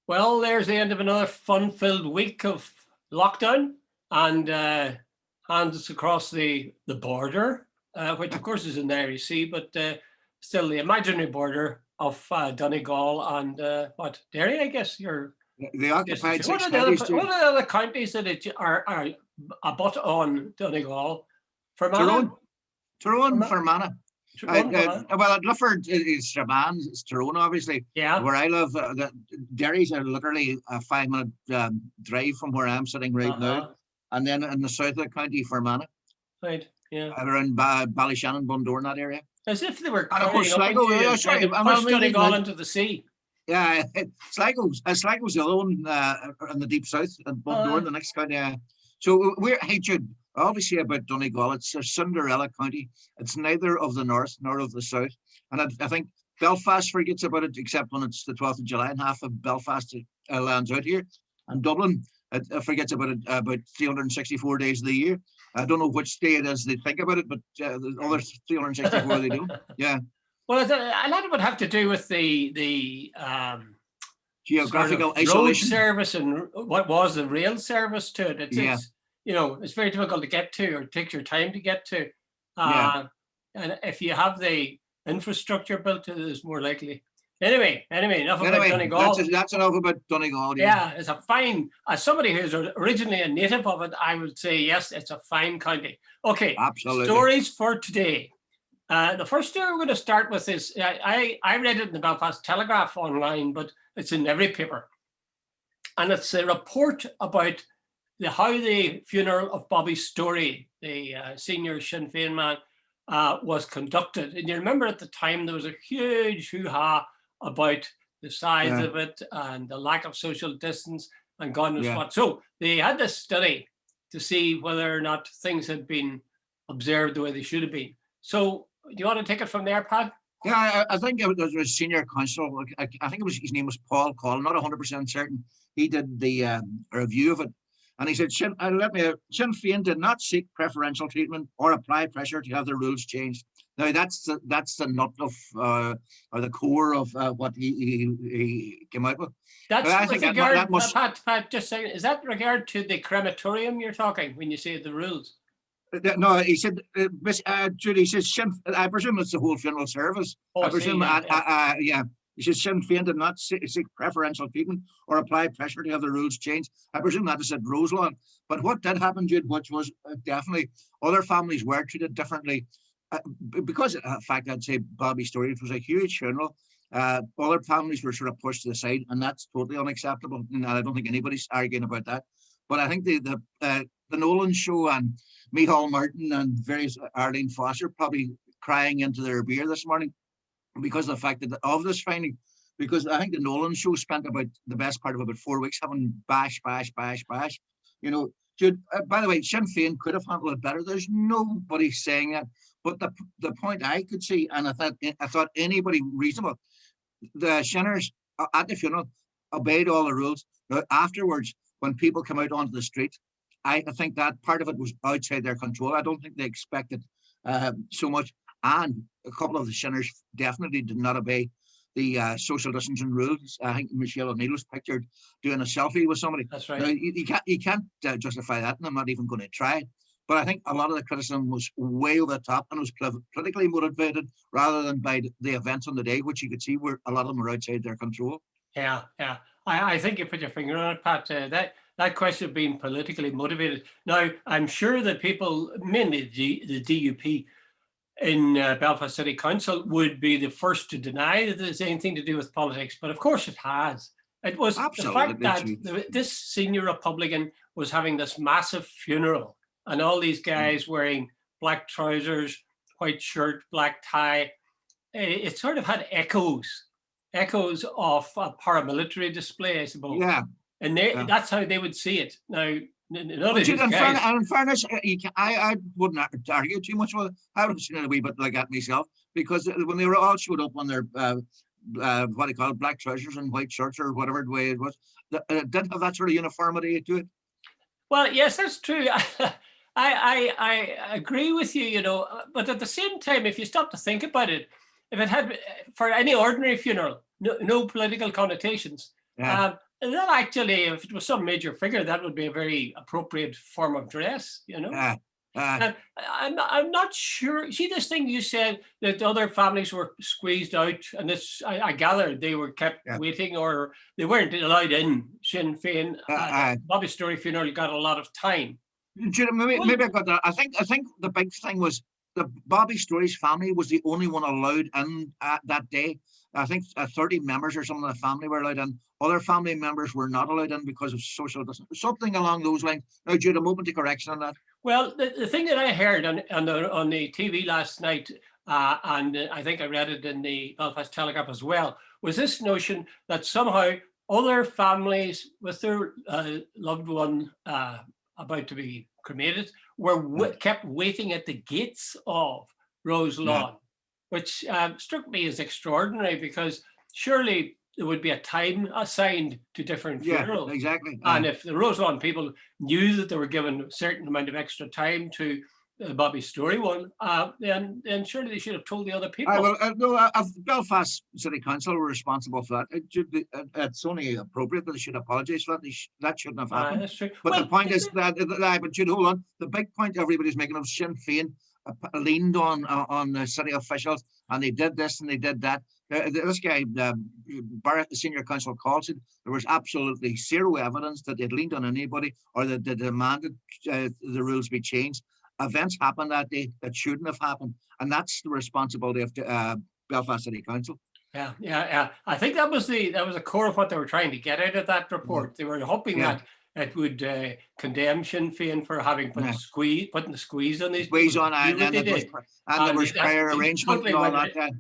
Well, there's the end of another fun-filled week of lockdown and hands us across the border, which of course is in the Irish Sea, but still the imaginary border of Donegal and what Derry, I guess you're. They occupied What six are the other counties. what are the other counties that are abut on Donegal? Fermanagh, Tyrone, Tyrone, Fermanagh. Well, Lifford is Strabane, it's Tyrone, obviously. yeah, Where I live, Derry's are literally a 5-minute drive from where I'm sitting right now. And then in the south of the county, Fermanagh, right, yeah. around Ballyshannon, Bundoran, that area. As if they were And of course, crowding up Sligo. into you, Sorry, trying to push Donegal into the sea. Yeah, Sligo's the other one in the deep south, and Bundoran, the next county. So hey Jude, I always say about Donegal, it's a Cinderella county. It's neither of the north nor of the south. And I think Belfast forgets about it, except when it's the 12th of July and half of Belfast lands out here. And Dublin forgets about it about 364 days of the year. I don't know which day it is they think about it, but the other 364 they don't. Yeah. Well, a lot of it have to do with the geographical sort of isolation. Road service and what was the rail service to it. It's it's very difficult to get to, or takes your time to get to. And if you have the infrastructure built, it is more likely. Anyway, enough about Donegal. That's enough about Donegal. Yeah, it's a fine. As somebody who's originally a native of it, I would say yes, it's a fine county. Okay, absolutely. Stories for today. The first story we're going to start with is I read it in the Belfast Telegraph online, but it's in every paper, and it's a report about how the funeral of Bobby Storey, the senior Sinn Féin man, was conducted. And you remember at the time there was a huge hoo-ha about the size of it and the lack of social distance and God knows what. So they had this study to see whether or not things had been observed the way they should have been. So do you want to take it from there, Pat? Yeah, I think it was a senior counsel. I think his name was Paul Call. Not 100% certain. He did the review of it, and he said, Sinn Féin did not seek preferential treatment or apply pressure to have the rules changed. Now that's the nut of or the core of what he came out with. That's with regard, Pat, just saying, is that regard to the crematorium you're talking when you say the rules? No, he said, Judy, he says, I presume it's the whole funeral service. I presume, he says, Sinn Féin did not seek preferential treatment or apply pressure to have the rules changed. I presume that is said Roselawn. But what did happen, Jude, which was definitely other families were treated differently. Because, in fact, I'd say Bobby Storey, it was a huge funeral. Other families were sort of pushed to the side, and that's totally unacceptable. And I don't think anybody's arguing about that. But I think the Nolan show and Micheál Martin and various Arlene Foster probably crying into their beer this morning because of the fact that of this finding. Because I think the Nolan show spent about the best part of about 4 weeks having bash. You know, Jude, by the way, Sinn Féin could have handled it better. There's nobody saying that. But the point I could see, and I thought anybody reasonable, the Shinners at the funeral obeyed all the rules. Now, afterwards, when people come out onto the street, I think that part of it was outside their control. I don't think they expected so much. And a couple of the Shinners definitely did not obey the social distancing rules. I think Michelle O'Neill was pictured doing a selfie with somebody. That's right. Now, you can't justify that, and I'm not even going to try. But I think a lot of the criticism was way over the top, and it was politically motivated rather than by the events on the day, which you could see where a lot of them were outside their control. Yeah. I think you put your finger on it, Pat. That question of being politically motivated. Now, I'm sure that people, mainly the DUP in Belfast City Council, would be the first to deny that there's anything to do with politics. But of course it has. It was absolutely the fact that this senior Republican was having this massive funeral and all these guys wearing black trousers, white shirt, black tie. It sort of had echoes of a paramilitary display, I suppose. Yeah. And that's how they would see it. Now, in fairness, I wouldn't argue too much with it. I would have seen it a wee bit like that myself, because when they were all showed up on their what do you call it, black trousers and white shirts or whatever the way it was, it did have that sort of uniformity to it. Well, yes, that's true. I agree with you, but at the same time, if you stop to think about it, if it had, for any ordinary funeral, no political connotations, And that actually, if it was some major figure, that would be a very appropriate form of dress, you know. I'm not sure. See, this thing you said that other families were squeezed out, and this I gathered they were kept waiting, or they weren't allowed in. Sinn Féin, Bobby Storey funeral got a lot of time. Maybe I got that. I think the big thing was the Bobby Storey's family was the only one allowed in that day. I think 30 members or something of the family were allowed in. Other family members were not allowed in because of social distance, something along those lines. Now, Jude, a moment of correction on that. Well, the thing that I heard on the TV last night, and I think I read it in the Belfast Telegraph as well, was this notion that somehow other families with their loved one about to be cremated were kept waiting at the gates of Rose Lawn, which struck me as extraordinary, because surely there would be a time assigned to different funerals. Yeah, exactly. And if the Rose Lawn people knew that they were given a certain amount of extra time to the Bobby Storey one, then surely they should have told the other people. Belfast City Council were responsible for that. It's only appropriate that they should apologise for that. That shouldn't have happened. That's true. But the point is that, but Jude, hold on. The big point everybody's making of Sinn Féin leaned on the city officials, and they did this and they did that. This guy, Barrett, the senior council call, said there was absolutely zero evidence that they'd leaned on anybody or that they demanded the rules be changed. Events happened that day that shouldn't have happened, and that's the responsibility of Belfast City Council. Yeah. I think that was the core of what they were trying to get out of that report. They were hoping that it would condemn Sinn Féin for having putting the squeeze on these. Squeeze on, and there was prior arrangement and all that.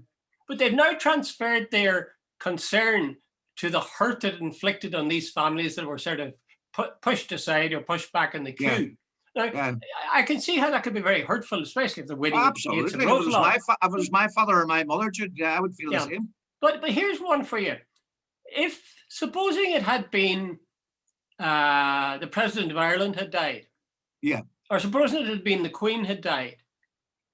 But they've now transferred their concern to the hurt it inflicted on these families that were sort of pushed aside or pushed back in the queue. Now, I can see how that could be very hurtful, especially if they're waiting. Absolutely. If it was my father or my mother, I would feel the same. But here's one for you. If, supposing it had been the President of Ireland had died, or supposing it had been the Queen had died,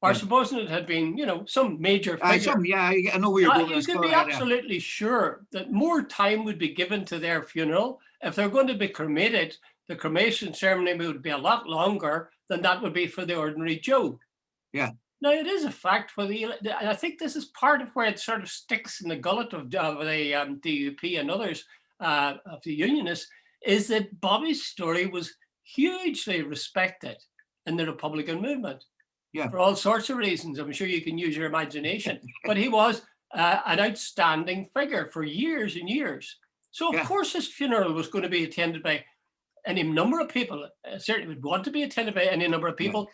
or supposing it had been, some major figure. I know where you're going. You can be absolutely sure that more time would be given to their funeral. If they're going to be cremated, the cremation ceremony would be a lot longer than that would be for the ordinary Joe. Yeah. Now, it is a fact I think this is part of where it sort of sticks in the gullet of the DUP and others of the Unionists, is that Bobby Storey was hugely respected in the Republican movement. Yeah. For all sorts of reasons. I'm sure you can use your imagination. But he was an outstanding figure for years and years. So, of course, his funeral was going to be attended by any number of people. Certainly would want to be attended by any number of people.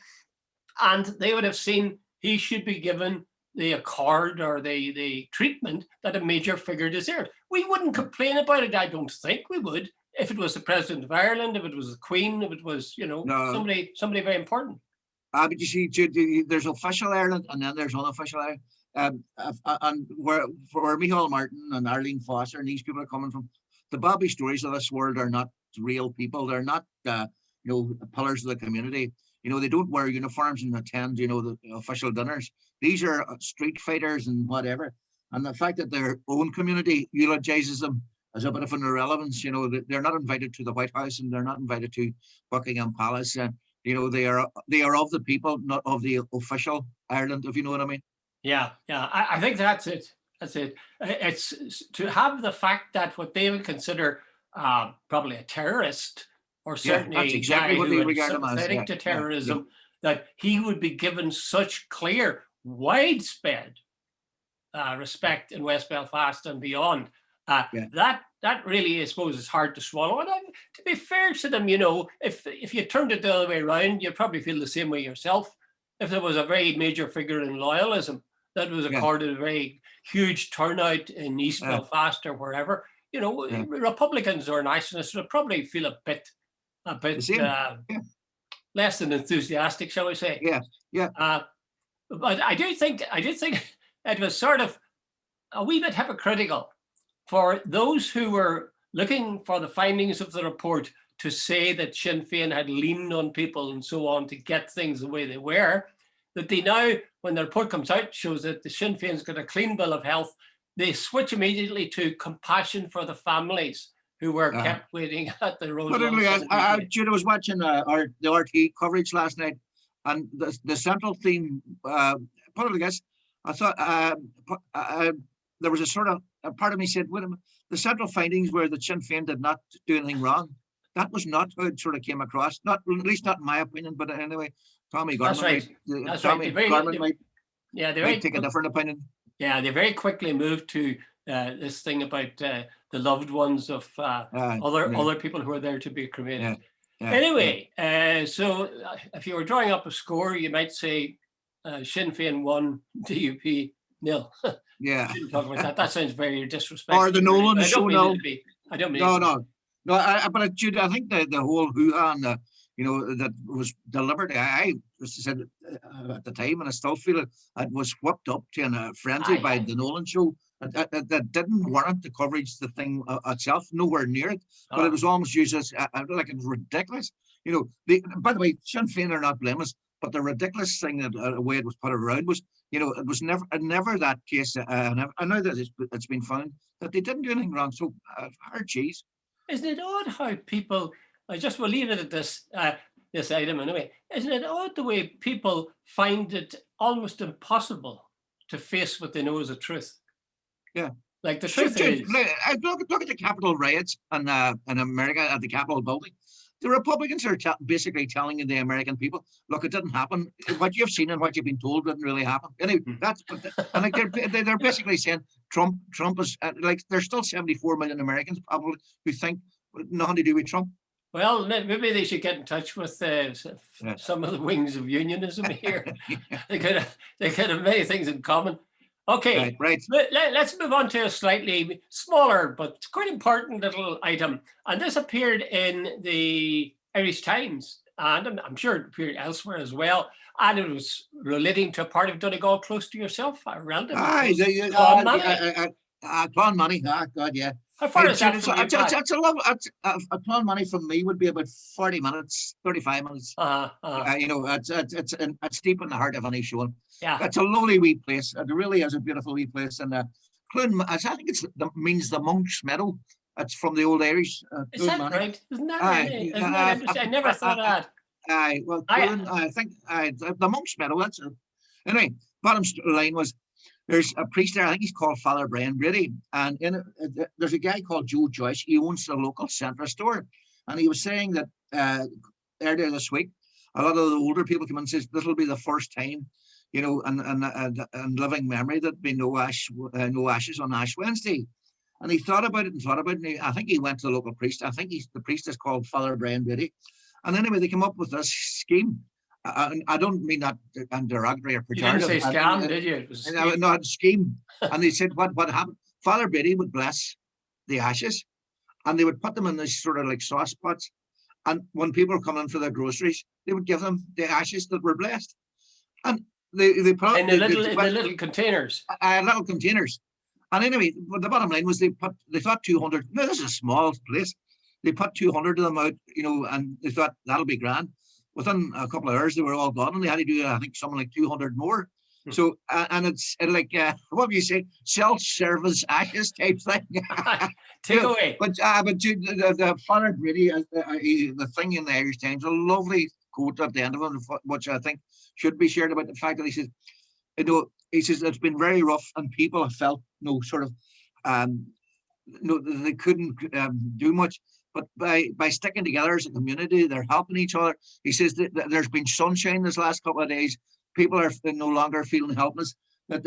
Yeah. And they would have seen he should be given the accord or the treatment that a major figure deserved. We wouldn't complain about it, I don't think we would, if it was the President of Ireland, if it was the Queen, if it was, somebody very important. But you see, Jude, there's official Ireland and then there's unofficial Ireland. And where Micheál Martin and Arlene Foster and these people are coming from, the Bobby Storeys of this world are not real people. They're not, pillars of the community. They don't wear uniforms and attend, the official dinners. These are street fighters and whatever. And the fact that their own community eulogizes them as a bit of an irrelevance, they're not invited to the White House and they're not invited to Buckingham Palace. They are of the people, not of the official Ireland, if you know what I mean. Yeah. I think that's it. It's to have the fact that what they would consider probably a terrorist, or certainly that's exactly what they regard him as, sympathetic to terrorism, that he would be given such clear, widespread respect in West Belfast and beyond. That really, I suppose, is hard to swallow. And to be fair to them, if you turned it the other way around, you'd probably feel the same way yourself. If there was a very major figure in loyalism that was accorded a very huge turnout in East Belfast or wherever, Republicans or nationalists would probably feel a bit less than enthusiastic, shall we say? But I do think it was sort of a wee bit hypocritical for those who were looking for the findings of the report to say that Sinn Féin had leaned on people and so on to get things the way they were, that they now, when the report comes out, shows that the Sinn Féin's got a clean bill of health, they switch immediately to compassion for the families who were kept waiting at the road. Jude, I was watching the RT coverage last night, and the central theme, put it, I guess, I thought there was a sort of a part of me said, wait a minute, the central findings were that Sinn Féin did not do anything wrong. That was not how it sort of came across. Not, at least not in my opinion, but anyway, Tommy Gorman might take a different opinion. Yeah, they very quickly moved to this thing about the loved ones of other people who are there to be cremated. Anyway, so if you were drawing up a score, you might say Sinn Féin 1, DUP 0. Yeah. Shouldn't talk about that. That sounds very disrespectful. Or the Nolan show. I don't mean no. But Jude, I think the whole hoo-ha and that was deliberate. I said at the time, and I still feel it was whipped up to a frenzy by the Nolan show. That didn't warrant the coverage, the thing itself, nowhere near it. But it was almost used as like it was ridiculous. By the way, Sinn Féin are not blameless, but the ridiculous thing that the way it was put around was, it was never that case. I know that it's been found that they didn't do anything wrong. So hard cheese. Isn't it odd how people? I just will leave it at this item anyway. Isn't it odd the way people find it almost impossible to face what they know is a truth? Yeah. Like the truth is. Look at the Capitol riots in America at the Capitol building. The Republicans are basically telling the American people, look, it didn't happen. What you've seen and what you've been told didn't really happen. Anyway, they're basically saying Trump is like there's still 74 million Americans probably who think nothing to do with Trump. Well, maybe they should get in touch with some of the wings of unionism here. They could have many things in common. Okay, right. Let's move on to a slightly smaller but quite important little item. And this appeared in the Irish Times, and I'm sure it appeared elsewhere as well. And it was relating to a part of Donegal close to yourself, a relative. Clonmany. Clonmany. God, yeah. How far is that from a Clonmany from me would be about 40 minutes, 35 minutes. It's deep in the heart of any show. Yeah, it's a lovely wee place. It really is a beautiful wee place. And Clonmany, I think means the Monk's Meadow. It's from the old Irish. Is that right? Isn't that interesting? I never thought of that. I think the Monk's Meadow. That's it. Anyway, bottom line was. There's a priest there, I think he's called Father Brian Brady, and there's a guy called Jude. He owns a local centre store, and he was saying that earlier this week, a lot of the older people come in and says this will be the first time, and living memory that be no ashes on Ash Wednesday, and he thought about it, and I think he went to the local priest. I think the priest is called Father Brian Brady, and anyway they come up with this scheme. I don't mean that in derogatory or pejorative. You didn't say scam, did you? It was a scheme. No, scheme. And they said what happened. Father Brady would bless the ashes, and they would put them in these sort of like sauce pots. And when people were coming in for their groceries, they would give them the ashes that were blessed. And they put in the little containers. Little containers. And anyway, the bottom line was they thought 200. No, this is a small place. They put 200 of them out, and they thought that'll be grand. Within a couple of hours, they were all gone, and they had to do, I think, something like 200 more. So, and it's like, what do you say, self-service ashes type thing. Take away. But the Father Brady, the thing in the Irish Times, a lovely quote at the end of it, which I think should be shared about the fact that he says, it's been very rough, and people have felt they couldn't do much. But by sticking together as a community, they're helping each other. He says that there's been sunshine this last couple of days. People are no longer feeling helpless. That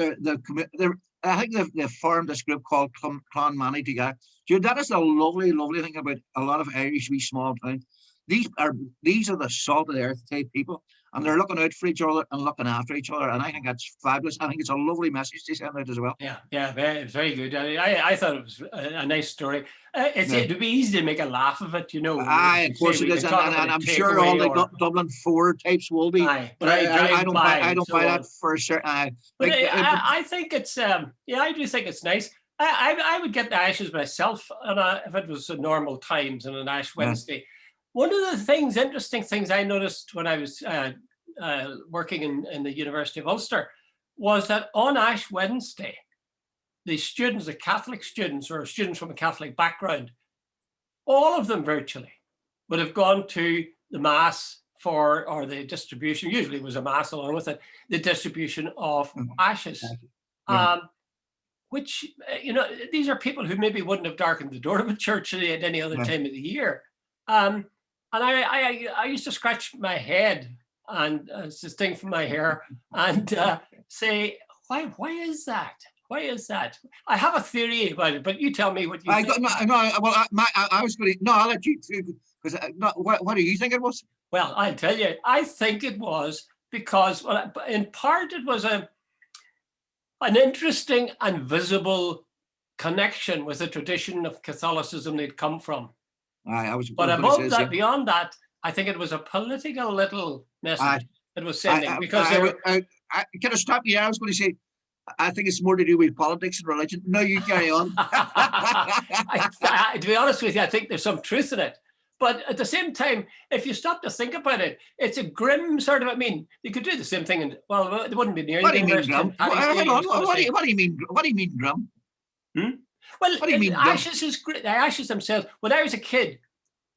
I think they've formed this group called Clonmany together. Jude, that is a lovely, lovely thing about a lot of Irish wee small towns. These are the salt of the earth type people, and they're looking out for each other and looking after each other. And I think that's fabulous. I think it's a lovely message to send out as well. Yeah, very, very good. I thought it was a nice story. It would be easy to make a laugh of it, Of course it is, and I'm sure all the Dublin 4 types will be. But I don't buy that for sure. But I think it's I do think it's nice. I would get the ashes myself, if it was normal times on an Ash Wednesday. One of the interesting things I noticed when I was working in the University of Ulster was that on Ash Wednesday, the Catholic students or students from a Catholic background, all of them virtually would have gone to the mass for, or the distribution, usually it was a mass along with it, the distribution of ashes. Yeah. Which, these are people who maybe wouldn't have darkened the door of a church at any other time of the year. And I used to scratch my head and this thing from my hair and say, why is that? Why is that? I have a theory about it, but you tell me what you think. I was going to, no, I'll let you, because what do you think it was? Well, I'll tell you, I think it was because, well, in part it was an interesting and visible connection with the tradition of Catholicism they'd come from. But above that, beyond that, I think it was a political little message it was sending. Because can I stop you? I was going to say, I think it's more to do with politics and religion. No, you carry on. To be honest with you, I think there's some truth in it. But at the same time, if you stop to think about it, it's a grim sort of, I mean, you could do the same thing. And well, it wouldn't be near. What do you mean, grim? What do you mean? What do you mean, grim? Well, what do you mean, ashes is great. The ashes themselves. When I was a kid,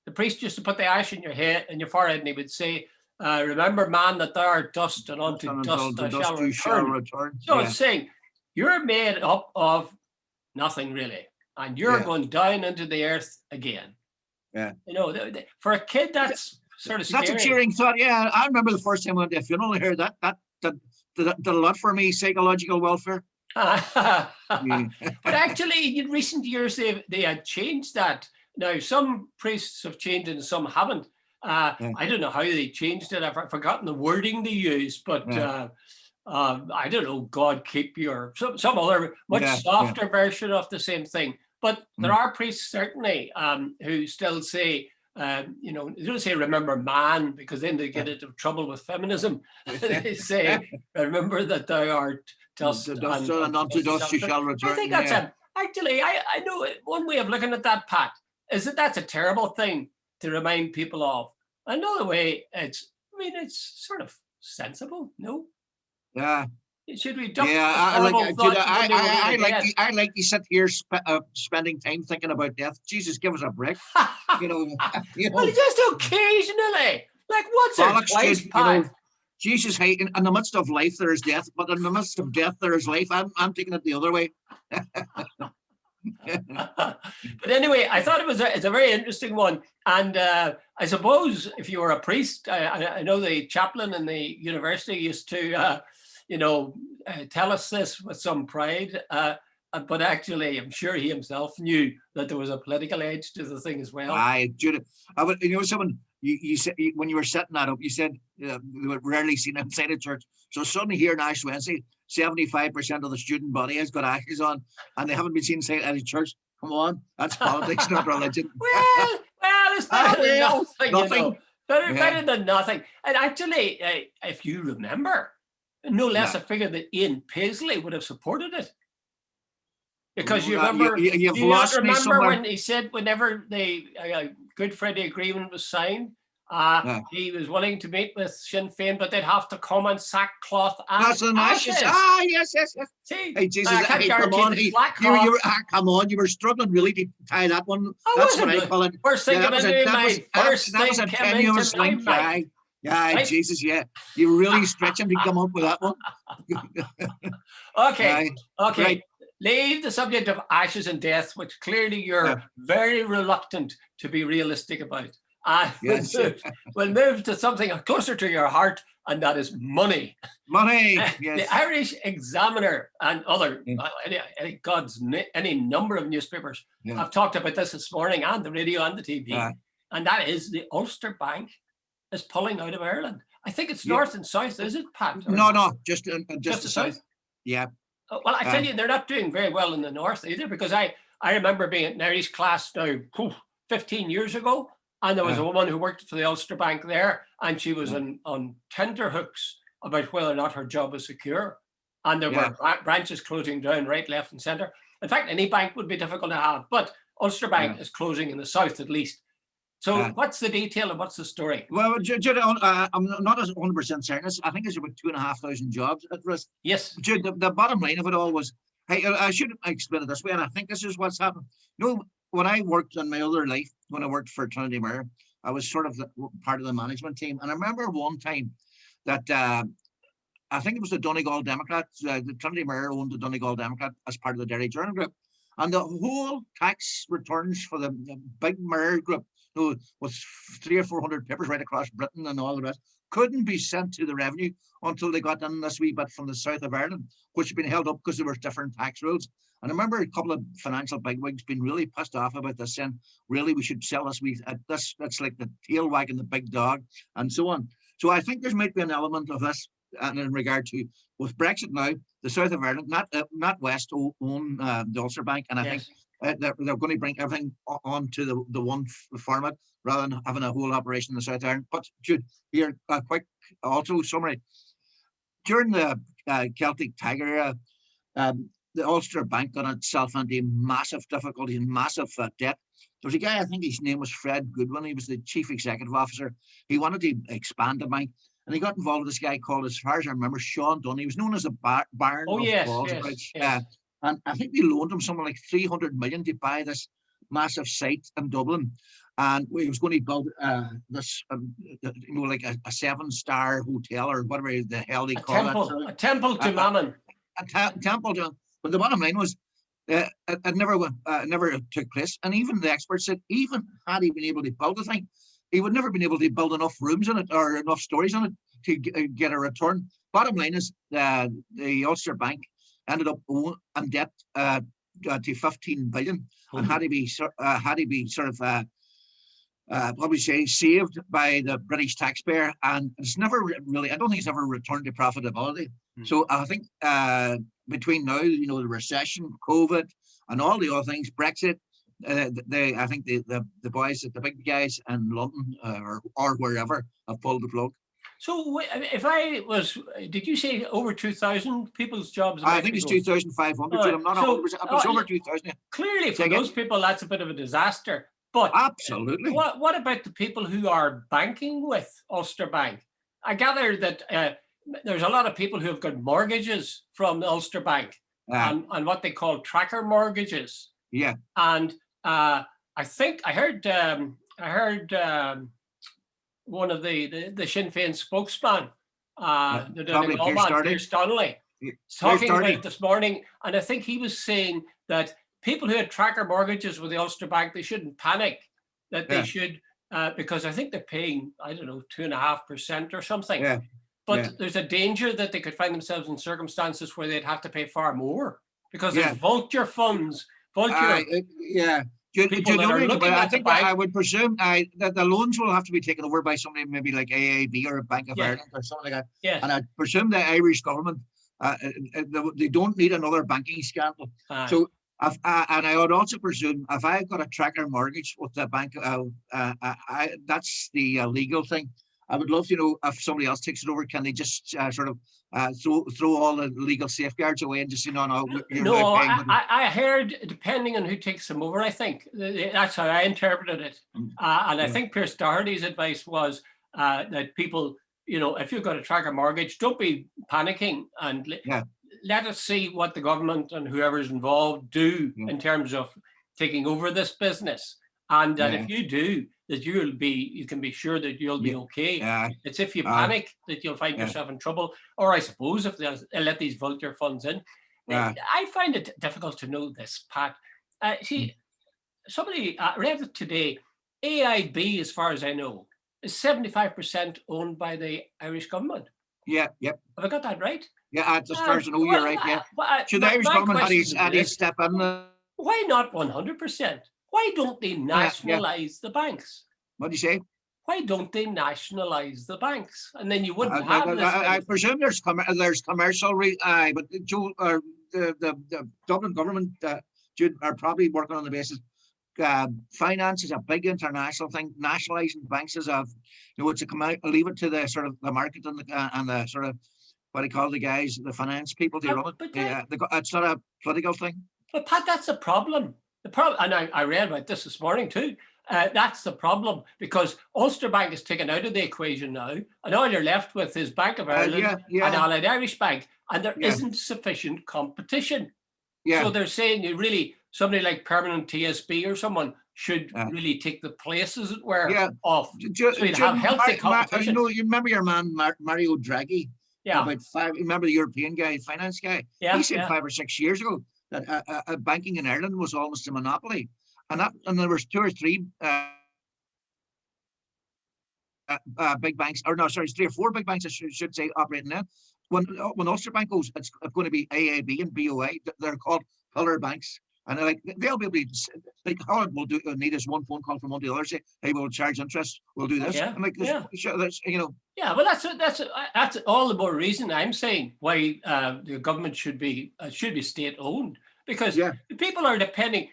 the priest used to put the ash in your head and your forehead, and he would say, "Remember, man, that thou art dust, and unto dust thou shalt return." So it's saying you're made up of nothing really, and you're going down into the earth again. Yeah. For a kid, that's sort of scary. That's a cheering thought. Yeah, I remember the first time I went to a funeral here. That did a lot for me, psychological welfare. But actually, in recent years, they had changed that. Now, some priests have changed and some haven't. I don't know how they changed it. I've forgotten the wording they used, but I don't know. God keep you, or some other much softer version of the same thing. But there are priests certainly who still say, they don't say "remember man" because then they get into trouble with feminism. They say, "Remember that thou art dust, and unto dust you shall return." I think that's actually. I know one way of looking at that, Pat, is that that's a terrible thing to remind people of. Another way, it's sort of sensible. No. Yeah. Should we? I like you sit here spending time thinking about death. Jesus, give us a break. Well, just occasionally. Like once or twice, Pat. Jesus, hey, in the midst of life there is death, but in the midst of death there is life. I'm taking it the other way. But anyway, I thought it's a very interesting one, and I suppose if you were a priest, I know the chaplain in the university used to. Tell us this with some pride, but actually, I'm sure he himself knew that there was a political edge to the thing as well. Jude, someone you said when you were setting that up, you said they were rarely seen inside a church. So suddenly here in Ash Wednesday, 75% of the student body has got ashes on, and they haven't been seen inside any church. Come on, that's politics, not religion. Well, it's better than nothing. Better than nothing. And actually, if you remember. No less a figure that Ian Paisley would have supported it. Because you remember, when he said whenever the Good Friday Agreement was signed, he was willing to meet with Sinn Féin, but they'd have to come in sackcloth and ashes. Yes. See, hey, Jesus, come on, you were struggling really to tie that one. That's what I call it. First thing that was a tenuous link. Yeah, right? Jesus, yeah. You really stretch him to come up with that one. Okay. Right. Leave the subject of ashes and death, which clearly you're very reluctant to be realistic about. Yes. We'll move to something closer to your heart, and that is money. Money, yes. The Irish Examiner and other, any number of newspapers have talked about this morning, and the radio and the TV, and that is the Ulster Bank is pulling out of Ireland. I think it's north and south, is it, Pat? No, just the south. Yeah. Well, I tell you, they're not doing very well in the north either, because I remember being at an Irish class now 15 years ago, and there was a woman who worked for the Ulster Bank there, and she was on tenterhooks about whether or not her job was secure. And there were branches closing down right, left, and centre. In fact, any bank would be difficult to have, but Ulster Bank is closing in the south at least. So what's the detail and what's the story? Well, Jude, I'm not 100% certain. I think there's about 2,500 jobs at risk. Yes. Jude, the bottom line of it all was, hey, I should explain it this way, and I think this is what's happened. When I worked in my other life, when I worked for Trinity Mirror. I was sort of part of the management team, and I remember one time that I think it was the Donegal Democrats. The Trinity Mirror owned the Donegal Democrat as part of the Derry Journal Group, and the whole tax returns for the big Mirror Group, who was 300 or 400 papers right across Britain and all the rest, couldn't be sent to the revenue until they got in this wee bit from the south of Ireland, which had been held up because there were different tax rules. And I remember a couple of financial bigwigs being really pissed off about this, saying, really, we should sell this. That's like the tail wagging the big dog, and so on. So I think there might be an element of this, and in regard to with Brexit now, the south of Ireland, not West, own the Ulster Bank, and I think they're going to bring everything onto the one format rather than having a whole operation in the South Ireland. But Jude, here a quick also summary. During the Celtic Tiger era, the Ulster Bank got itself into massive difficulty and massive debt. There was a guy, I think his name was Fred Goodwin. He was the chief executive officer. He wanted to expand the bank, and he got involved with this guy called, as far as I remember, Sean Dunn. He was known as the Baron of Ballsbridge. And I think they loaned him something like 300 million to buy this massive site in Dublin. And he was going to build this, like a 7-star hotel or whatever the hell they call it. A temple to Mammon. A temple to. But the bottom line was, it never took place. And even the experts said, even had he been able to build the thing, he would never been able to build enough rooms in it or enough stories on it to get a return. Bottom line is, the Ulster Bank ended up in debt to 15 billion, and had to be sort of what we say, saved by the British taxpayer, and it's never really, I don't think it's ever returned to profitability. So I think between now, the recession, COVID, and all the other things, Brexit, I think the boys, the big guys in London or wherever, have pulled the plug. So did you say over 2,000 people's jobs? I think it's 2,500. I'm not 100%. It's over 2,000. Clearly, for those people, that's a bit of a disaster. But absolutely. What about the people who are banking with Ulster Bank? I gather that there's a lot of people who have got mortgages from the Ulster Bank and what they call tracker mortgages. Yeah. And I think I heard one of the Sinn Féin spokesman, Bobby Storey, talking about it this morning, and I think he was saying that people who had tracker mortgages with the Ulster Bank, they shouldn't panic, that they should, because I think they're paying, 2.5% or something. Yeah. But there's a danger that they could find themselves in circumstances where they'd have to pay far more because there's vulture funds. I think I would presume that the loans will have to be taken over by somebody maybe like AAB or a Bank of Ireland or something like that. Yes. And I presume the Irish government, they don't need another banking scandal. So, and I would also presume if I got a tracker mortgage with the bank, that's the legal thing. I would love to know if somebody else takes it over, can they just sort of throw all the legal safeguards away and just say, no, you're not paying. I heard, depending on who takes them over, I think that's how I interpreted it. And I think Pierce Doherty's advice was that people, if you've got a tracker mortgage, don't be panicking and let us see what the government and whoever's involved do in terms of taking over this business. And that if you do, that you can be sure that you'll be okay. It's if you panic that you'll find yourself in trouble. Or I suppose if they let these vulture funds in. I find it difficult to know this, Pat. Somebody read it today. AIB, as far as I know, is 75% owned by the Irish government. Yeah, yep. Have I got that right? Yeah, as far as I know, you're right. Yeah. Should the Irish government had to step in? Why not 100%? Why don't they nationalize the banks? What do you say? Why don't they nationalize the banks? And then you wouldn't have this. I presume there's commercial, but the Dublin government are probably working on the basis. Finance is a big international thing. Nationalising banks is it's a leave it to the sort of the market and the sort of what do you call the guys, the finance people to run it. It's not a political thing. But Pat, that's a problem. The problem, and I read about this morning too. That's the problem because Ulster Bank is taken out of the equation now, and all you're left with is Bank of Ireland and Allied Irish Bank, and there isn't sufficient competition. So they're saying somebody like Permanent TSB or someone should Yeah. really take the place, as it were, Yeah. of so you'd have healthy competition. You remember your man Mario Draghi Yeah, about five? Remember the European guy, finance guy? He yeah, said yeah. 5 or 6 years ago that banking in Ireland was almost a monopoly, and there was 2 or 3 big banks, or no, sorry, it's 3 or 4 big banks, I should say, operating there. When Ulster Bank goes, it's going to be AAB and BOA. They're called pillar banks, and they'll be able to, like, all it will do need is one phone call from one to the other, say, hey, we'll charge interest, we'll do this, Yeah, and like, yeah. there's, you know. Yeah, well, that's all the more reason I'm saying why the government should be state owned, because Yeah. people are depending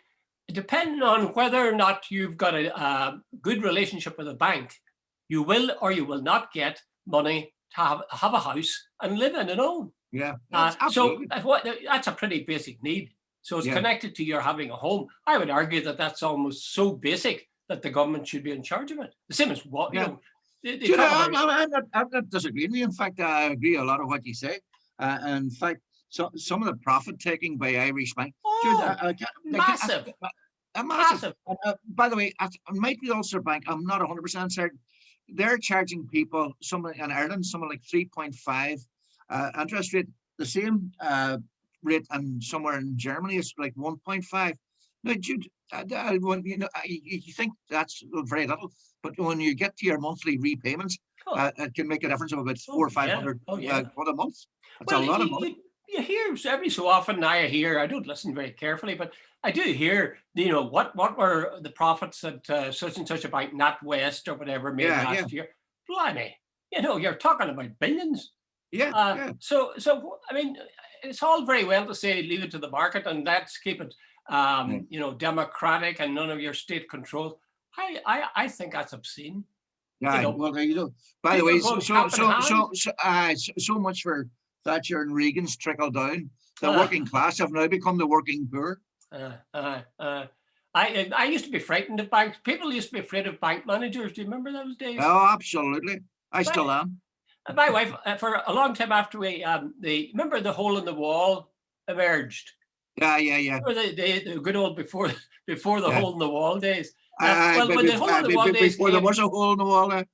on whether or not you've got a good relationship with a bank, you will or you will not get money to have a house and live in and own. Yeah, So absolutely. that's a pretty basic need. So it's Yeah. connected to your having a home. I would argue that that's almost so basic that the government should be in charge of it. The same as what, you Yeah. know, they Jude, talk about. I'm not disagreeing with you. In fact, I agree a lot of what you say. In fact, some of the profit taking by Irish Bank, Jude, Oh, massive, massive. massive. By the way, it might be Ulster Bank. I'm not 100% certain. They're charging people, something in Ireland, something like 3.5 interest rate. The same rate, and somewhere in Germany is like 1.5. Now, Jude, you think that's very little, but when you get to your monthly repayments, Oh, it can make a difference of about 400 or 500 yeah. quid a month. It's a Well, lot of money. you hear every so often. I don't listen very carefully, but I do hear, what were the profits at such and such a bank, NatWest or whatever, made Yeah, last year. Blimey, you're talking about billions. yeah. So I mean, it's all very well to say leave it to the market and let's keep it, democratic and none of your state control. I think that's obscene. Yeah, well, there you go. By the People way, going cap in hand. so much for Thatcher and Reagan's trickle down. The Uh, working class have now become the working poor. I used to be frightened of banks. People used to be afraid of bank managers. Do you remember those days? Oh, absolutely. I still My, am. my wife, for a long time after we, remember the hole in the wall emerged? Yeah. Or the good old before the Yeah. hole in the wall days. Well, when the hole in the wall days before there came, was a hole in the wall there.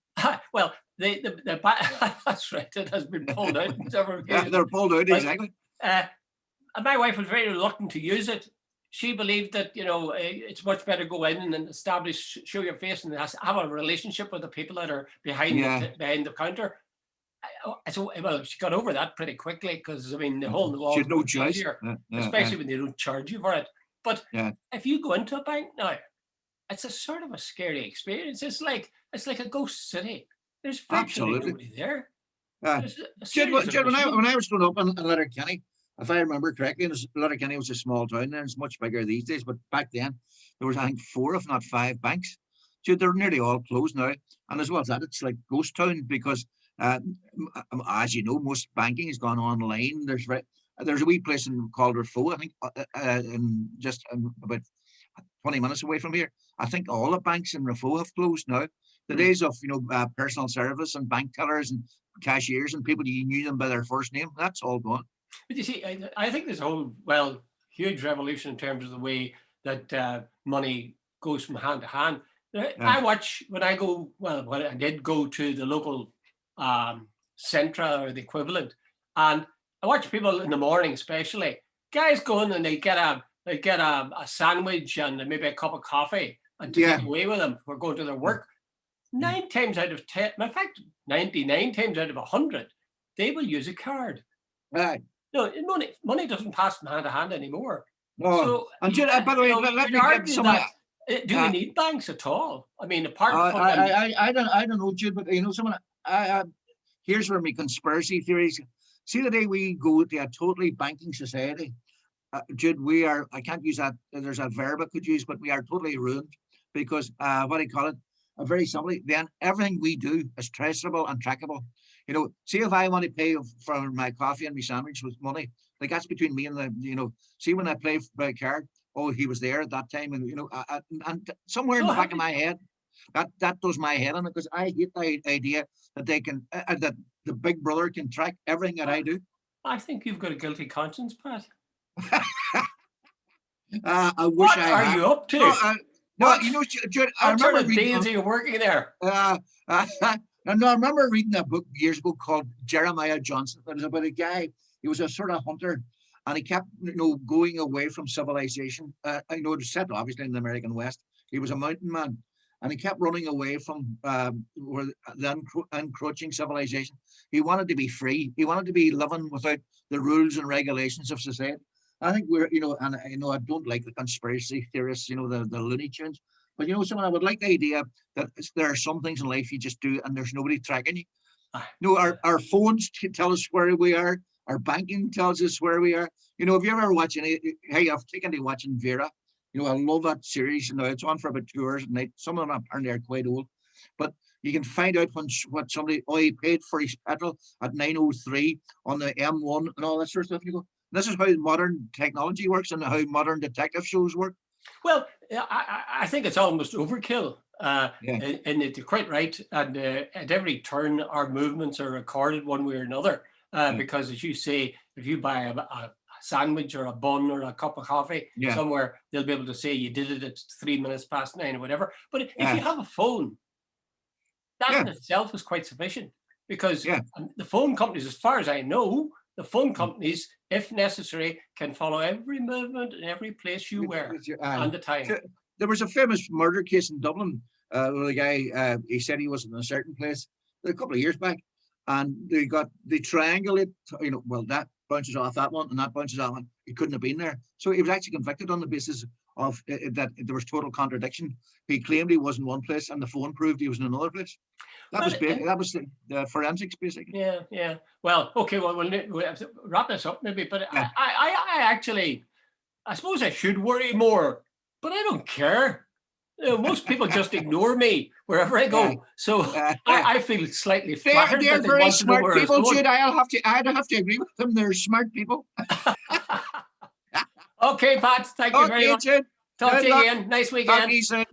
well, that's right. It has been pulled out in several Yeah, cases. they're pulled out, But, exactly. And my wife was very reluctant to use it. She believed that it's much better go in and show your face, and have a relationship with the people that are behind the counter. So, well, she got over that pretty quickly because, I mean, the hole in the wall She is had no much choice. easier, Yeah, especially when they don't charge you for it. But yeah. if you go into a bank now, it's a sort of a scary experience. It's like a ghost city. There's virtually Absolutely. nobody there. Yeah. There's a Jude, series of when I machines. was growing up in Letterkenny, if I remember correctly, Letterkenny was a small town there. It's much bigger these days, but back then there was, I think, 4 if not 5 banks. Jude, they're nearly all closed now, and as well as that, it's like ghost town because, as you know, most banking has gone online. There's a wee place called Rafo, I think, just about 20 minutes away from here. I think all the banks in Rafo have closed now. The days of personal service and bank tellers and cashiers and people you knew them by their first name, that's all gone. But you see, I think there's a whole, huge revolution in terms of the way that money goes from hand to hand. I watch when I go, when I did go to the local Centra or the equivalent, and I watch people in the morning, especially guys going and they get a sandwich and maybe a cup of coffee and to take away with them for going to their work. 9 times out of 10, in fact, 99 times out of 100, they will use a card. Right. No, money doesn't pass from hand to hand anymore. No. So, And Jude, by the way, let me get some. Do we need banks at all? I mean, apart from I don't know, Jude, but someone. Here's where my conspiracy theories. See, the day we go to a totally banking society, Jude, we are. I can't use that. There's a verb I could use, but we are totally ruined because what do you call it? Very simply, then everything we do is traceable and trackable. See if I want to pay for my coffee and my sandwich with money, like that's between me and the. See when I play by card, oh, he was there at that time, and and somewhere in the back of my head, that does my head on it because I hate the idea that they can that the big brother can track everything that I do. I think you've got a guilty conscience, Pat. I wish what are you up to? No, What? you know, Jude, I What sort remember of reading. deals are you working there? No, I remember reading a book years ago called Jeremiah Johnson. It was about a guy. He was a sort of hunter, and he kept, going away from civilization. It was set obviously in the American West. He was a mountain man, and he kept running away from the encroaching civilization. He wanted to be free. He wanted to be living without the rules and regulations of society. I think and I don't like the conspiracy theorists, the Looney Tunes. But someone I would like the idea that there are some things in life you just do and there's nobody tracking you. Our phones tell us where we are. Our banking tells us where we are. If you ever watch hey, I've taken to watching Vera. I love that series. It's on for about 2 hours at night. Some of them apparently are quite old, but you can find out what somebody he paid for his petrol at 9:03 on the M1 and all that sort of stuff. This is how modern technology works and how modern detective shows work. Well, I think it's almost overkill. And you're quite right. And at every turn, our movements are recorded one way or another. Because, as you say, if you buy a sandwich or a bun or a cup of coffee somewhere, they'll be able to say you did it at 3 minutes past 9 or whatever. But if you have a phone, that in itself is quite sufficient, because the phone companies, as far as I know, the phone companies, if necessary, can follow every movement and every place you were and the time. There was a famous murder case in Dublin where the guy, he said he was in a certain place a couple of years back, and they triangulate, that bounces off that one and that bounces off one. He couldn't have been there. So he was actually convicted on the basis of that there was total contradiction. He claimed he was in one place and the phone proved he was in another place. That was the forensics, basically. Yeah. Well, okay. Well, we'll have to wrap this up maybe. But I actually, I suppose I should worry more, but I don't care. Most people just ignore me wherever I go. So I feel slightly flattered. They're very smart people, Jude. I'd have to agree with them. They're smart people. Okay, Pat. Thank you very much. Jude. Talk to you again. Nice weekend. Talk to you soon.